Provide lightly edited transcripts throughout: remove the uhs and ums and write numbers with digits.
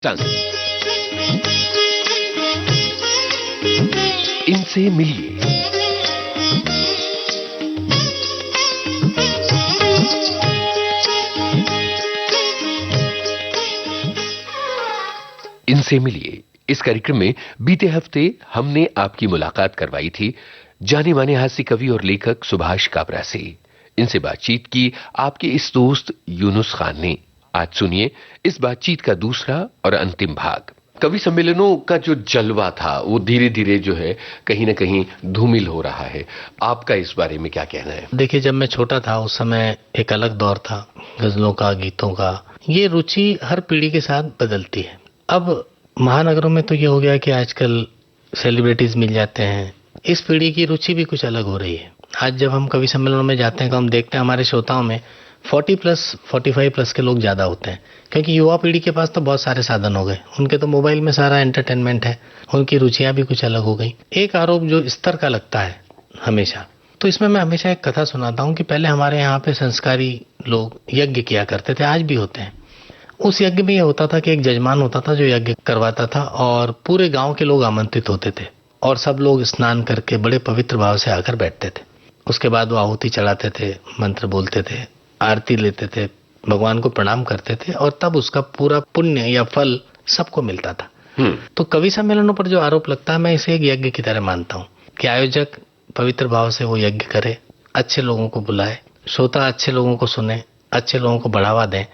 संग इनसे मिलिए। इनसे मिलिए इस कार्यक्रम में बीते हफ्ते हमने आपकी मुलाकात करवाई थी जाने माने हास्य कवि और लेखक सुभाष काबरा से। इनसे बातचीत की आपके इस दोस्त यूनुस खान ने। आज सुनिए इस बातचीत का दूसरा और अंतिम भाग। कवि सम्मेलनों का जो जलवा था वो धीरे धीरे जो है कहीं ना कहीं धूमिल हो रहा है। आपका इस बारे में क्या कहना है? देखिए, जब मैं छोटा था उस समय एक अलग दौर था गजलों का, गीतों का। ये रुचि हर पीढ़ी के साथ बदलती है। अब महानगरों में तो ये हो गया कि आजकल सेलिब्रिटीज मिल जाते हैं। इस पीढ़ी की रुचि भी कुछ अलग हो रही है। आज जब हम कवि सम्मेलनों में जाते हैं तो हम देखते हैं हमारे श्रोताओं में 40 प्लस 45 प्लस के लोग ज्यादा होते हैं, क्योंकि युवा पीढ़ी के पास तो बहुत सारे साधन हो गए। उनके तो मोबाइल में सारा एंटरटेनमेंट है, उनकी रुचियां भी कुछ अलग हो गई। एक आरोप जो स्तर का लगता है हमेशा, तो इसमें मैं हमेशा एक कथा सुनाता हूँ कि पहले हमारे यहाँ पे संस्कारी लोग यज्ञ किया करते थे, आज भी होते हैं। उस यज्ञ में यह होता था कि एक जजमान होता था जो यज्ञ करवाता था और पूरे गांव के लोग आमंत्रित होते थे और सब लोग स्नान करके बड़े पवित्र भाव से आकर बैठते थे। उसके बाद वो आहुति चढ़ाते थे, मंत्र बोलते थे, आरती लेते थे, भगवान को प्रणाम करते थे और तब उसका पूरा पुण्य या फल सबको मिलता था। तो कवि सम्मेलनों पर जो आरोप लगता है, मैं इसे एक यज्ञ की तरह मानता हूँ कि आयोजक पवित्र भाव से वो यज्ञ करे, अच्छे लोगों को बुलाए, श्रोता अच्छे लोगों को सुने, अच्छे लोगों को बढ़ावा दें,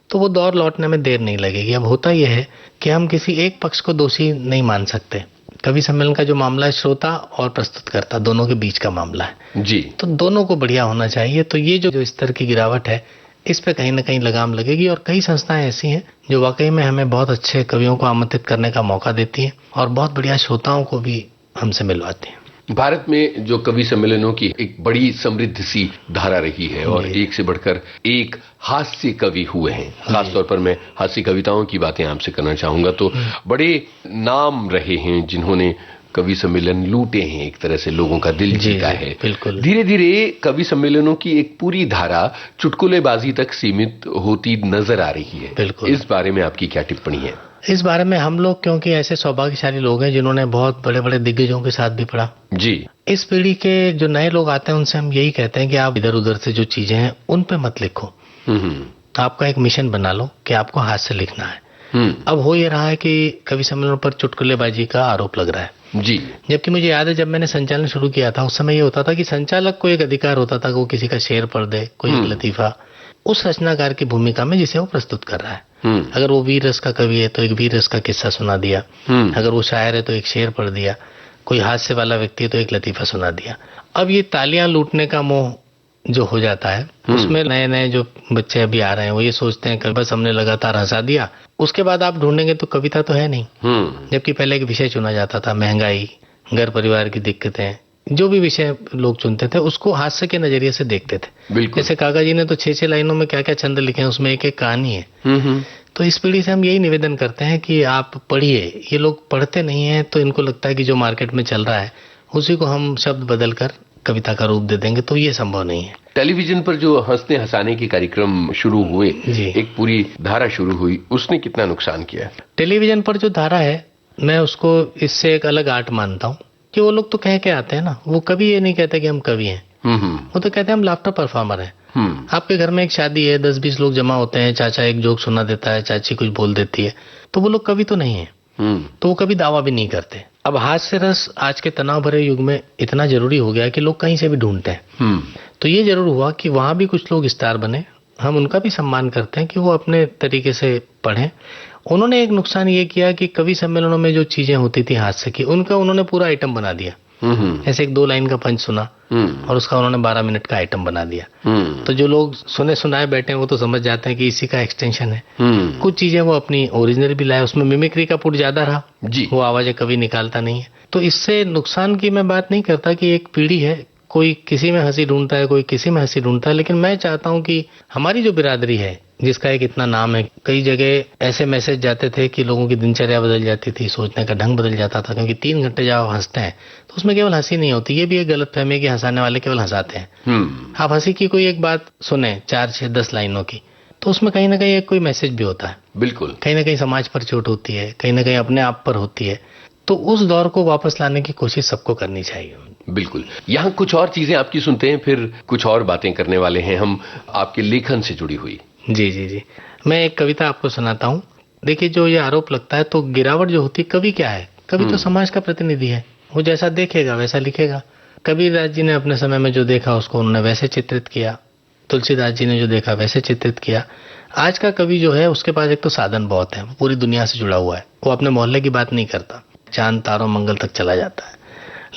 तो वो दौर लौटने में देर नहीं लगेगी। अब होता यह है कि हम किसी एक पक्ष को दोषी नहीं मान सकते। कवि सम्मेलन का जो मामला है श्रोता और प्रस्तुतकर्ता दोनों के बीच का मामला है जी। तो दोनों को बढ़िया होना चाहिए। तो ये जो स्तर की गिरावट है, इस पे कहीं ना कहीं लगाम लगेगी। और कई संस्थाएं ऐसी हैं जो वाकई में हमें बहुत अच्छे कवियों को आमंत्रित करने का मौका देती हैं और बहुत बढ़िया श्रोताओं को भी हमसे मिलवाती हैं। भारत में जो कवि सम्मेलनों की एक बड़ी समृद्ध सी धारा रही है और एक से बढ़कर एक हास्य कवि हुए हैं। खासतौर पर मैं हास्य कविताओं की बातें आपसे करना चाहूंगा। तो बड़े नाम रहे हैं जिन्होंने कवि सम्मेलन लूटे हैं, एक तरह से लोगों का दिल जीता है। बिल्कुल। धीरे धीरे कवि सम्मेलनों की एक पूरी धारा चुटकुलेबाजी तक सीमित होती नजर आ रही है। बिल्कुल। इस बारे में आपकी क्या टिप्पणी है? इस बारे में हम लोग क्योंकि ऐसे सौभाग्यशाली लोग हैं जिन्होंने बहुत बड़े बड़े दिग्गजों के साथ भी पढ़ा जी। इस पीढ़ी के जो नए लोग आते हैं उनसे हम यही कहते हैं कि आप इधर उधर से जो चीजें हैं उन पे मत लिखो। आपका एक मिशन बना लो कि आपको हाथ से लिखना है। अब हो ये रहा है कि कवि सम्मेलन पर चुटकुलेबाजी का आरोप लग रहा है जी। जबकि मुझे याद है जब मैंने संचालन शुरू किया था उस समय ये होता था कि संचालक को एक अधिकार होता था कि वो किसी का शेर पढ़ दे, कोई एक लतीफा, उस रचनाकार की भूमिका में जिसे वो प्रस्तुत कर रहा है। अगर वो वीर रस का कवि है तो एक वीर रस का किस्सा सुना दिया, अगर वो शायर है तो एक शेर पढ़ दिया, कोई हास्य वाला व्यक्ति है तो एक लतीफा सुना दिया। अब ये तालियां लूटने का मोह जो हो जाता है उसमें नए नए जो बच्चे अभी आ रहे हैं वो ये सोचते हैं कि बस हमने लगातार हंसा दिया, उसके बाद आप ढूंढेंगे तो कविता तो है नहीं। जबकि पहले एक विषय चुना जाता था, महंगाई, घर परिवार की दिक्कतें, जो भी विषय लोग चुनते थे उसको हास्य के नजरिए से देखते थे। जैसे काका जी ने तो 6-6 लाइनों में क्या क्या छंद लिखे हैं, उसमें एक एक कहानी है। तो इस पीढ़ी से हम यही निवेदन करते हैं कि आप पढ़िए। ये लोग पढ़ते नहीं है तो इनको लगता है कि जो मार्केट में चल रहा है उसी को हम शब्द बदल कर कविता का रूप दे देंगे, तो ये संभव नहीं है। टेलीविजन पर जो हंसने हंसाने के कार्यक्रम शुरू हुए, एक पूरी धारा शुरू हुई, उसने कितना नुकसान किया? टेलीविजन पर जो धारा है मैं उसको इससे एक अलग आर्ट मानता हूँ कि वो लोग तो कह के आते हैं ना, वो कभी ये नहीं कहते कि हम कवि हैं। वो तो कहते हैं हम लाफ्टर परफॉर्मर हैं। आपके घर में एक शादी है, 10-20 लोग जमा होते हैं, चाचा एक जोक सुना देता है, चाची कुछ बोल देती है, तो वो लोग कवि तो नहीं है। तो वो कभी दावा भी नहीं करते। अब हास्य रस आज के तनाव भरे युग में इतना जरूरी हो गया कि लोग कहीं से भी ढूंढते हैं। तो ये जरूर हुआ कि वहां भी कुछ लोग स्टार बने, हम उनका भी सम्मान करते हैं कि वो अपने तरीके से पढ़ें। उन्होंने एक नुकसान ये किया कि कवि सम्मेलनों में जो चीजें होती थी हास्य की, उनका उन्होंने पूरा आइटम बना दिया। ऐसे एक 2 लाइन का पंच सुना और उसका उन्होंने 12 मिनट का आइटम बना दिया। तो जो लोग सुने सुनाए बैठे हैं वो तो समझ जाते हैं कि इसी का एक्सटेंशन है। कुछ चीजें वो अपनी ओरिजिनल भी लाए, उसमें मिमिक्री का पुट ज्यादा रहा, वो आवाजें कभी निकालता नहीं है। तो इससे नुकसान की मैं बात नहीं करता कि एक पीढ़ी है, कोई किसी में हंसी ढूंढता है, कोई किसी में हंसी ढूंढता है, लेकिन मैं चाहता हूं कि हमारी जो बिरादरी है जिसका एक इतना नाम है, कई जगह ऐसे मैसेज जाते थे कि लोगों की दिनचर्या बदल जाती थी, सोचने का ढंग बदल जाता था, क्योंकि 3 घंटे जब आप हंसते हैं तो उसमें केवल हंसी नहीं होती। ये भी एक गलत फहमी है कि हंसाने वाले केवल हंसाते हैं। आप हंसी की कोई एक बात सुने 4, 6, 10 लाइनों की, तो उसमें कहीं ना कहीं एक कोई मैसेज भी होता है। बिल्कुल। कहीं ना कहीं समाज पर चोट होती है, कहीं ना कहीं अपने आप पर होती है। तो उस दौर को वापस लाने की कोशिश सबको करनी चाहिए। बिल्कुल। यहाँ कुछ और चीजें आपकी सुनते हैं, फिर कुछ और बातें करने वाले हैं हम आपके लेखन से जुड़ी हुई। जी जी जी, मैं एक कविता आपको सुनाता हूँ। देखिए, जो ये आरोप लगता है, तो गिरावट जो होती है, कवि क्या है? कवि तो समाज का प्रतिनिधि है। वो जैसा देखेगा वैसा लिखेगा। कबीरदास जी ने अपने समय में जो देखा उसको उन्होंने वैसे चित्रित किया। तुलसीदास जी ने जो देखा वैसे चित्रित किया। आज का कवि जो है, उसके पास एक तो साधन बहुत है, वो पूरी दुनिया से जुड़ा हुआ है, वो अपने मोहल्ले की बात नहीं करता, चांद तारों मंगल तक चला जाता है।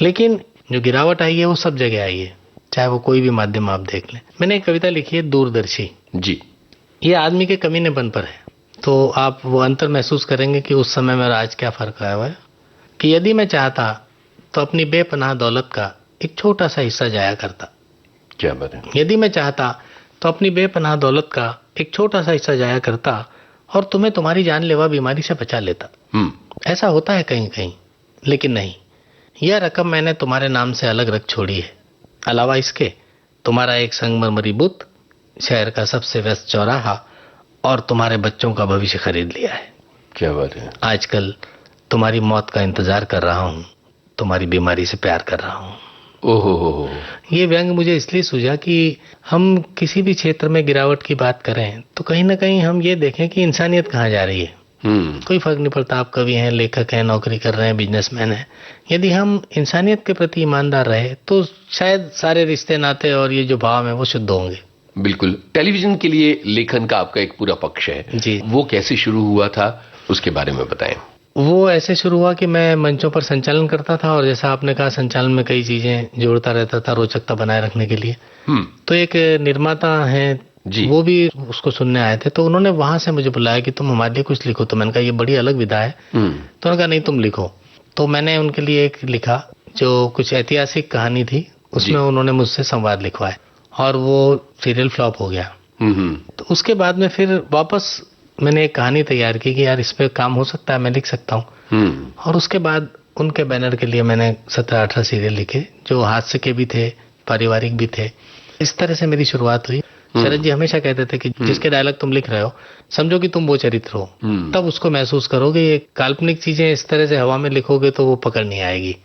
लेकिन जो गिरावट आई है वो सब जगह आई है, चाहे वो कोई भी माध्यम आप देख लें। मैंने एक कविता लिखी है, दूरदर्शी जी। ये आदमी के कमीनेपन पर है। तो आप वो अंतर महसूस करेंगे कि उस समय में और आज क्या फर्क आया हुआ है। कि यदि मैं चाहता तो अपनी बेपनाह दौलत का एक छोटा सा हिस्सा जाया करता। क्या बात है। यदि मैं चाहता तो अपनी बेपनाह दौलत का एक छोटा सा हिस्सा जाया करता और तुम्हें तुम्हारी जानलेवा बीमारी से बचा लेता। ऐसा होता है कहीं कहीं, लेकिन नहीं, यह रकम मैंने तुम्हारे नाम से अलग रख छोड़ी है। अलावा इसके तुम्हारा एक संगमरमरी बुत, शहर का सबसे व्यस्त चौराहा और तुम्हारे बच्चों का भविष्य खरीद लिया है। क्या बात है। आजकल तुम्हारी मौत का इंतजार कर रहा हूँ, तुम्हारी बीमारी से प्यार कर रहा हूँ। ओहो। ये व्यंग मुझे इसलिए सूझा कि हम किसी भी क्षेत्र में गिरावट की बात करें तो कहीं ना कहीं हम ये देखें कि इंसानियत कहाँ जा रही है। कोई फर्क नहीं पड़ता, आप कवि हैं, लेखक हैं, नौकरी कर रहे हैं, बिजनेसमैन हैं। यदि हम इंसानियत के प्रति ईमानदार रहे तो शायद सारे रिश्ते नाते और ये जो भाव है वो शुद्ध होंगे। बिल्कुल। टेलीविजन के लिए लेखन का आपका एक पूरा पक्ष है जी। वो कैसे शुरू हुआ था, उसके बारे में बताएं। वो ऐसे शुरू हुआ कि मैं मंचों पर संचालन करता था और जैसा आपने कहा, संचालन में कई चीजें जोड़ता रहता था रोचकता बनाए रखने के लिए। तो एक निर्माता हैं जी, वो भी उसको सुनने आए थे। तो उन्होंने वहां से मुझे बुलाया कि तुम हमारे लिए कुछ लिखो। तो मैंने कहा ये बड़ी अलग विधा है। तो उन्होंने कहा नहीं तुम लिखो। तो मैंने उनके लिए एक लिखा जो कुछ ऐतिहासिक कहानी थी, उसमें उन्होंने मुझसे संवाद लिखवाए और वो सीरियल फ्लॉप हो गया। तो उसके बाद में फिर वापस मैंने एक कहानी तैयार की कि यार इस पे काम हो सकता है, मैं लिख सकता हूँ। और उसके बाद उनके बैनर के लिए मैंने 17-18 सीरियल लिखे जो हास्य के भी थे, पारिवारिक भी थे। इस तरह से मेरी शुरुआत हुई। शरद जी हमेशा कहते थे कि जिसके डायलॉग तुम लिख रहे हो समझो कि तुम वो चरित्र हो, तब उसको महसूस करोगे। ये काल्पनिक चीजें इस तरह से हवा में लिखोगे तो वो पकड़ नहीं आएगी।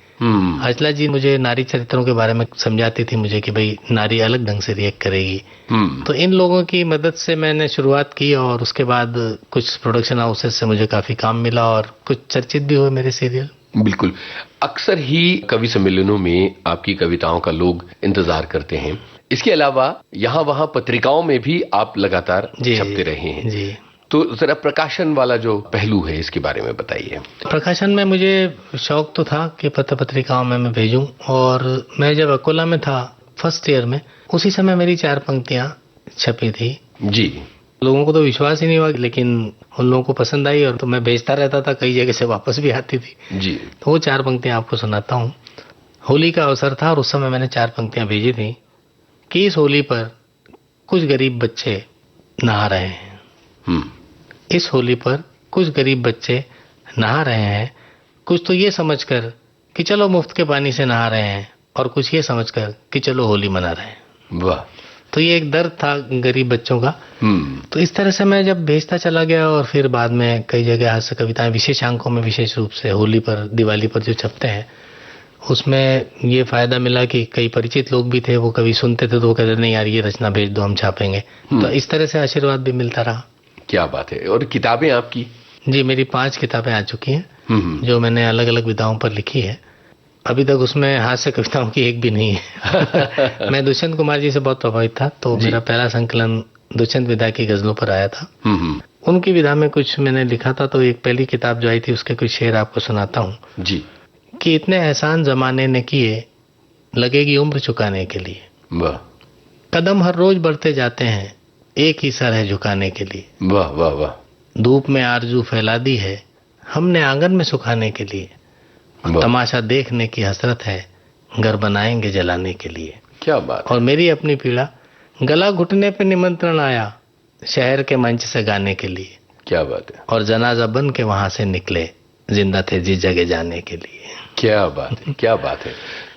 हजला जी मुझे नारी चरित्रों के बारे में समझाती थी मुझे कि भाई नारी अलग ढंग से रिएक्ट करेगी। तो इन लोगों की मदद से मैंने शुरुआत की और उसके बाद कुछ प्रोडक्शन हाउसेस से मुझे काफी काम मिला और कुछ चर्चित भी हुए मेरे सीरियल। बिल्कुल। अक्सर ही कवि सम्मेलनों में आपकी कविताओं का लोग इंतजार करते हैं। इसके अलावा यहाँ वहाँ पत्रिकाओं में भी आप लगातार छपते रहे हैं जी। तो जरा प्रकाशन वाला जो पहलू है इसके बारे में बताइए। प्रकाशन में मुझे शौक तो था कि पत्र पत्रिकाओं में मैं भेजूं, और मैं जब अकोला में था फर्स्ट ईयर में, उसी समय मेरी 4 पंक्तियां छपी थी जी। लोगों को तो विश्वास ही नहीं हुआ, लेकिन उन लोगों को पसंद आई और तो मैं भेजता रहता था, कई जगह से वापस भी आती थी जी। तो वो 4 पंक्तियां आपको सुनाता हूँ। होली का अवसर था और उस समय मैंने 4 पंक्तियां भेजी थी कि इस होली पर कुछ गरीब बच्चे नहा रहे हैं। इस होली पर कुछ गरीब बच्चे नहा रहे हैं, कुछ तो ये समझकर कि चलो मुफ्त के पानी से नहा रहे हैं, और कुछ ये समझकर कि चलो होली मना रहे हैं। वाह। तो ये एक दर्द था गरीब बच्चों का। तो इस तरह से मैं जब भेजता चला गया, और फिर बाद में कई जगह हास्य कविताएं विशेष अंकों में, विशेष रूप से होली पर, दिवाली पर जो छपते हैं, उसमें ये फायदा मिला कि कई परिचित लोग भी थे, वो कभी सुनते थे तो वो कहते नहीं यार ये रचना भेज दो, हम छापेंगे। तो इस तरह से आशीर्वाद भी मिलता रहा। क्या बात है। और किताबें आपकी? जी, मेरी 5 किताबें आ चुकी हैं जो मैंने अलग अलग विधाओं पर लिखी है। अभी तक उसमें हास्य कविताओं की एक भी नहीं है। मैं दुष्यंत कुमार जी से बहुत प्रभावित था, तो मेरा पहला संकलन दुष्यंत विधा की गजलों पर आया था। उनकी विधा में कुछ मैंने लिखा था, तो एक पहली किताब जो आई थी उसके कुछ शेर आपको सुनाता हूँ जी। कि इतने एहसान जमाने ने किए, लगेगी उम्र चुकाने के लिए। वाह। कदम हर रोज बढ़ते जाते हैं, एक ही सर है झुकाने के लिए। वाह वाह वाह। धूप में आरजू फैला दी है हमने आंगन में सुखाने के लिए, तमाशा देखने की हसरत है घर बनाएंगे जलाने के लिए। क्या बात। और मेरी अपनी पीड़ा, गला घुटने पे निमंत्रण आया शहर के मंच से गाने के लिए। क्या बात है। और जनाजा बन के वहां से निकले, जिंदा थे जिस जगह जाने के लिए। क्या बात है, क्या बात है।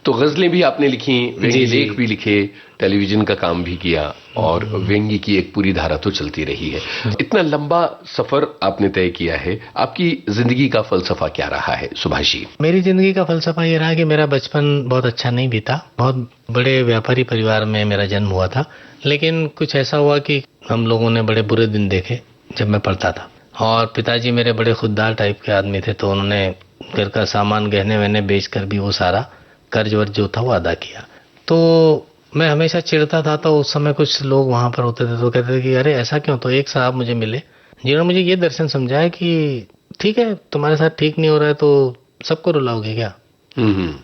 तो गजलें भी आपने लिखी, व्यंग्य जी, लेख भी लिखे, टेलीविजन का काम भी किया और व्यंग्य की एक पूरी धारा तो चलती रही है। इतना लंबा सफर आपने तय किया है, आपकी जिंदगी का फलसफा क्या रहा है सुभाष जी? मेरी जिंदगी का फलसफा ये रहा कि मेरा बचपन बहुत अच्छा नहीं बीता। बहुत बड़े व्यापारी परिवार में मेरा जन्म हुआ था, लेकिन कुछ ऐसा हुआ कि हम लोगों ने बड़े बुरे दिन देखे जब मैं पढ़ता था। और पिताजी मेरे बड़े खुददार टाइप के आदमी थे, तो उन्होंने घर का सामान गहने वहने बेच कर भी वो सारा कर्ज वर्ज जो था वो अदा किया। तो मैं हमेशा चिढ़ता था। तो उस समय कुछ लोग वहां पर होते थे तो कहते थे कि अरे ऐसा क्यों। तो एक साहब मुझे मिले जिन्होंने मुझे ये दर्शन समझाया कि ठीक है, तुम्हारे साथ ठीक नहीं हो रहा है तो सबको रुलाओगे क्या,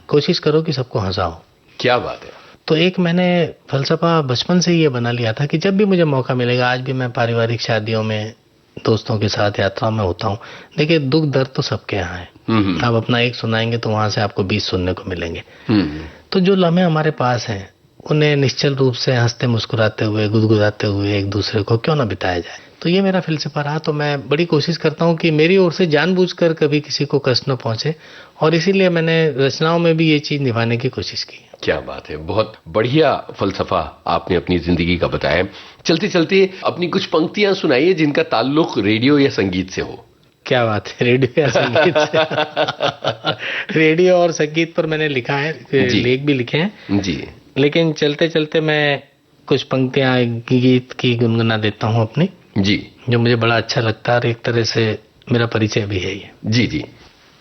कोशिश करो कि सबको हंसाओ। क्या बात है। तो एक मैंने फलसफा बचपन से ये बना लिया था कि जब भी मुझे मौका मिलेगा, आज भी मैं पारिवारिक शादियों में दोस्तों के साथ यात्रा में होता हूँ। देखिए, दुख दर्द तो सबके यहाँ है। आप अपना एक सुनाएंगे तो वहां से आपको 20 सुनने को मिलेंगे। तो जो लम्हे हमारे पास हैं उन्हें निश्चल रूप से हंसते मुस्कुराते हुए, गुदगुदाते हुए एक दूसरे को क्यों ना बिताया जाए। तो ये मेरा फिलसफा रहा। तो मैं बड़ी कोशिश करता हूँ कि मेरी ओर से जानबूझकर कभी किसी को कष्ट न पहुंचे, और इसीलिए मैंने रचनाओं में भी ये चीज निभाने की कोशिश की। क्या बात है, बहुत बढ़िया फलसफा आपने अपनी जिंदगी का बताया। चलते चलते अपनी कुछ पंक्तियां सुनाइए जिनका ताल्लुक रेडियो या संगीत से हो। क्या बात है, रेडियो या संगीत से? रेडियो और संगीत पर मैंने लिखा है, लेख भी लिखे हैं जी। लेकिन चलते चलते मैं कुछ पंक्तियां गीत की गुनगुना देता हूँ अपनी जी, जो मुझे बड़ा अच्छा लगता है और एक तरह से मेरा परिचय भी है ये। जी जी।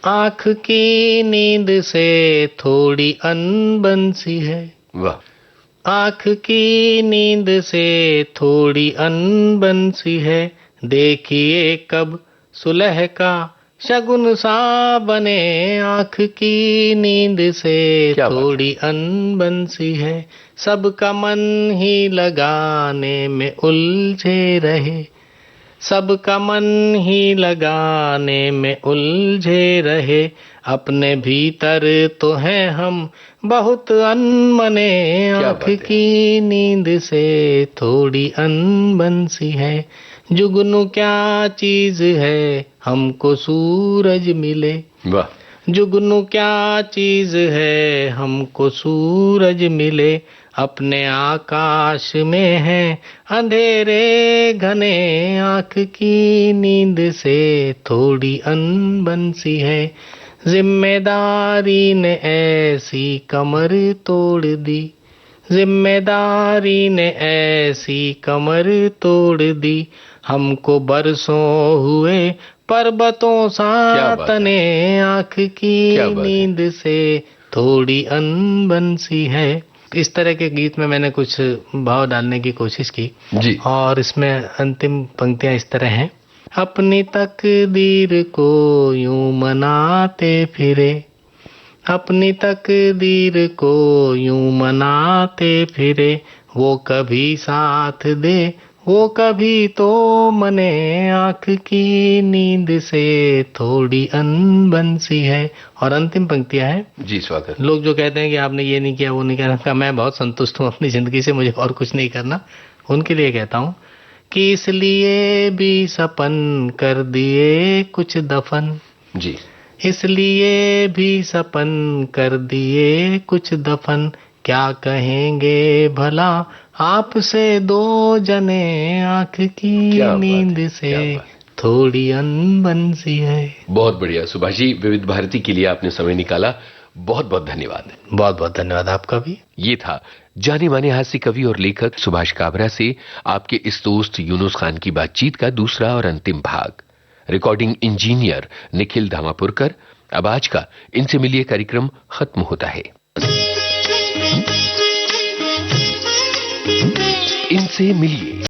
आँख की नींद से थोड़ी अनबन सी है, वाह। आँख की नींद से थोड़ी अनबन सी है, देखिए कब सुलह का शगुन सा बने। आँख की नींद से थोड़ी अनबन सी है, सबका मन ही लगाने में उलझे रहे, सबका मन ही लगाने में उलझे रहे। अपने भीतर तो हैं हम बहुत अनमने, आँख की नींद से थोड़ी अनबन सी है। जुगनू क्या चीज है हमको सूरज मिले, वाह। जुगनू क्या चीज है हमको सूरज मिले। अपने आकाश में है अंधेरे घने, आँख की नींद से थोड़ी अनबन सी है। जिम्मेदारी ने ऐसी कमर तोड़ दी, जिम्मेदारी ने ऐसी कमर तोड़ दी। हमको बरसों हुए पर्वतों सा तने, आँख की नींद से थोड़ी अनबन सी है। इस तरह के गीत में मैंने कुछ भाव डालने की कोशिश की जी। और इसमें अंतिम पंक्तियां इस तरह हैं। अपनी तकदीर को यूं मनाते फिरे, अपनी तकदीर को यूं मनाते फिरे। वो कभी साथ दे वो कभी तो मने, आँख की नींद से थोड़ी अनबन सी है। और अंतिम पंक्तियां हैं। जी स्वागत। लोग जो कहते हैं कि आपने ये नहीं किया वो नहीं किया, मैं बहुत संतुष्ट हूँ अपनी जिंदगी से, मुझे और कुछ नहीं करना। उनके लिए कहता हूँ कि इसलिए भी सपन कर दिए कुछ दफन, जी, इसलिए भी सपन कर दिए कुछ दफन। क्या कहेंगे भला आपसे दो जने, आँख की नींद से थोड़ी अनबन सी है। बहुत बढ़िया सुभाष जी, विविध भारती के लिए आपने समय निकाला, बहुत बहुत धन्यवाद। बहुत बहुत धन्यवाद आपका भी। ये था जाने माने हास्य कवि और लेखक सुभाष काबरा से आपके इस दोस्त यूनुस खान की बातचीत का दूसरा और अंतिम भाग। Recording engineer Nikhil Dhamapurkar. अब आज का इनसे मिलिए कार्यक्रम खत्म होता है। इनसे मिलिए।